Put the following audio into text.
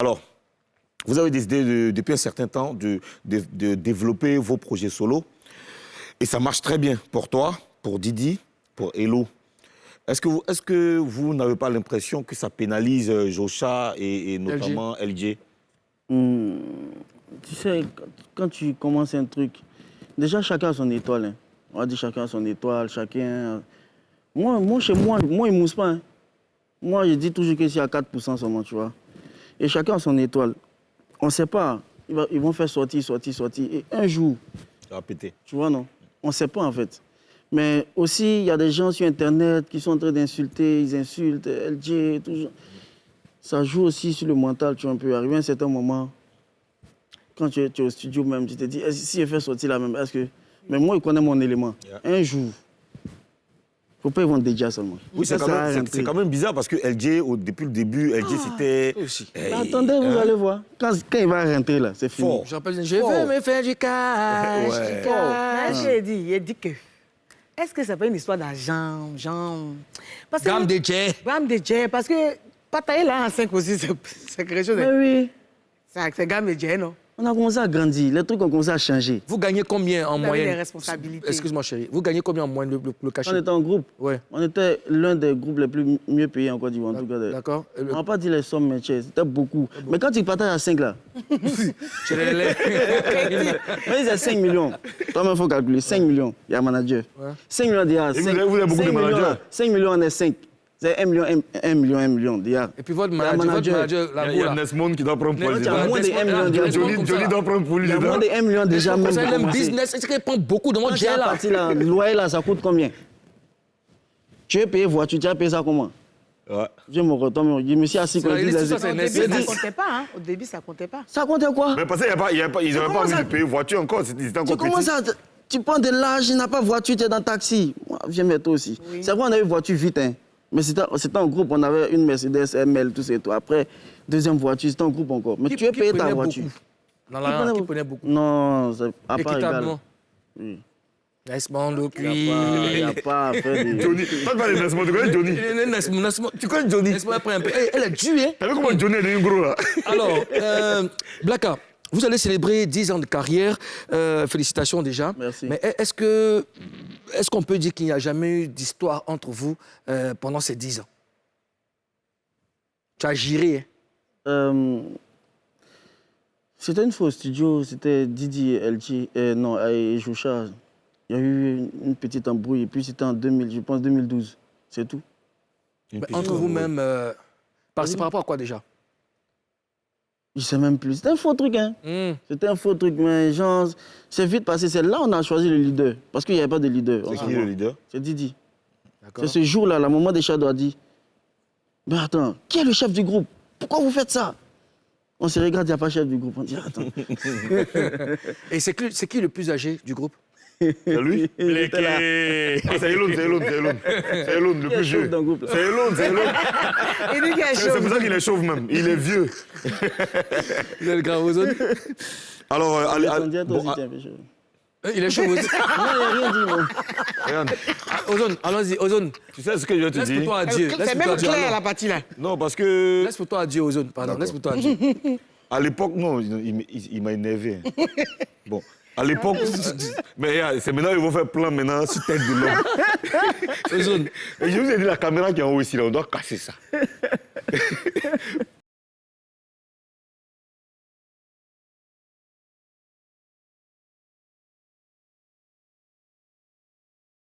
Alors, vous avez décidé depuis un certain temps de développer vos projets solo. Et ça marche très bien pour toi, pour Didi, pour Hello. Est-ce que vous n'avez pas l'impression que ça pénalise Jocha et notamment LG? Tu sais, quand tu commences un truc, déjà chacun a son étoile. Hein. On va dire chacun a son étoile, chacun... Moi, chez moi, il ne mousse pas. Hein. Moi, je dis toujours que c'est à 4% seulement, tu vois. Et chacun a son étoile. On ne sait pas. Ils vont faire sortir. Et un jour... Ça va péter. Tu vois, non? On ne sait pas, en fait. Mais aussi, il y a des gens sur Internet qui sont en train d'insulter. Ils insultent LG, tout. Ça joue aussi sur le mental, tu vois, un peu. Arrivé à un certain moment, quand tu es au studio même, tu te dis, si je fais sortir la même, est-ce que... Mais moi, je connais mon élément. Un jour, il ne faut pas y vendre des jazz seulement. Oui, c'est quand même bizarre parce que LG, depuis le début, LG, c'était... Attendez, vous allez voir. Quand il va rentrer, là, c'est fini. Je veux me faire du cash. J'ai dit que... Est-ce que c'est pas une histoire d'argent, Gamme de jet. Gamme de jet, parce que batailler là en 5 aussi, c'est quelque chose de... Mais oui. C'est gamme de jet, non? On a commencé à grandir, les trucs ont commencé à changer. Vous gagnez combien en moyenne? Vous avez des responsabilités. Excuse-moi, chérie. Vous gagnez combien en moyenne le cachet? On était en groupe. Ouais. On était l'un des groupes les plus mieux payés en Côte d'Ivoire, en tout cas. D'accord. On ne va pas dire les sommes, mais c'était beaucoup. Mais quand tu partages à 5 là, c'est 5 millions. Toi-même, il faut calculer. 5 millions, il y a un manager. Ouais. 5 millions déjà. Vous avez beaucoup de managers. 5 millions, on est 5. C'est 1 million déjà. Et puis votre manager, il y a Nesmond qui doit prendre pour lui. Il y a moins de 1 million déjà. Johnny doit prendre pour lui. Il y a moins de 1 million déjà. Même c'est un business. Est-ce qu'il prend beaucoup de monde là? Le loyer là, ça coûte combien? Tu es payé voiture, tu as payé ça comment? Ouais. Je me retourne, je me suis assis quand il ça comptait pas, hein. Au début, ça comptait pas. Ça comptait quoi? Mais parce qu'ils n'avaient pas envie de payer voiture encore, c'était encore petit. Tu commences à... Tu prends de l'âge, il n'a pas de voiture, tu es dans le taxi. Viens mettre toi aussi. Oui. C'est vrai, on avait une voiture vite, hein. Mais c'était en groupe, on avait une Mercedes ML, tout ça et tout. Après, deuxième voiture, c'était en groupe encore. Mais tu es payé ta voiture. Qui prenait beaucoup? Non, c'est à part égal. Oui. Nesmond, le puis... Il n'y a pas à faire de... Johnny, toi tu parles de Nesmond, tu connais Johnny? Tu connais Johnny? Nesmond après un peu. Elle est due, hein? T'as vu comment Johnny est devenu gros, là? Alors, Blacka, vous allez célébrer 10 ans de carrière. Félicitations déjà. Merci. Mais est-ce qu'on peut dire qu'il n'y a jamais eu d'histoire entre vous pendant ces 10 ans? Tu as géré, hein? C'était une fois au studio, c'était Didi et LG, et Jocha. Il y a eu une petite embrouille, et puis c'était en 2000, je pense 2012. C'est tout. Entre vous-même, c'est par rapport à quoi déjà? Je sais même plus. C'était un faux truc, hein. C'était un faux truc, mais genre, c'est vite passé. C'est là où on a choisi le leader. Parce qu'il n'y avait pas de leader. C'est qui le leader? C'est Didi. C'est ce jour-là, la maman des Shadows a dit, mais attends, qui est le chef du groupe? Pourquoi vous faites ça? On se regarde, il n'y a pas de chef du groupe. On dit, attends. Et c'est qui le plus âgé du groupe? C'est lui? Il était là. C'est Elon, le plus vieux. C'est Elon. C'est pour ça qu'il est chauve même. Il est vieux. Il est le grand Ozone. Alors, il est chauve aussi. Non, il n'a rien dit, non. Regarde. Ozone, allons-y, Ozone. Tu sais ce que je vais te dire? Laisse pour toi à Dieu. C'est même clair, la partie là. Non, parce que... Laisse pour toi à Dieu, Ozone. Pardon, laisse pour toi à Dieu. À l'époque, non, il m'a énervé. Bon. À l'époque, mais c'est maintenant ils vont faire plan maintenant sur tête de l'homme. Et je vous ai dit la caméra qui est en haut ici, là, on doit casser ça.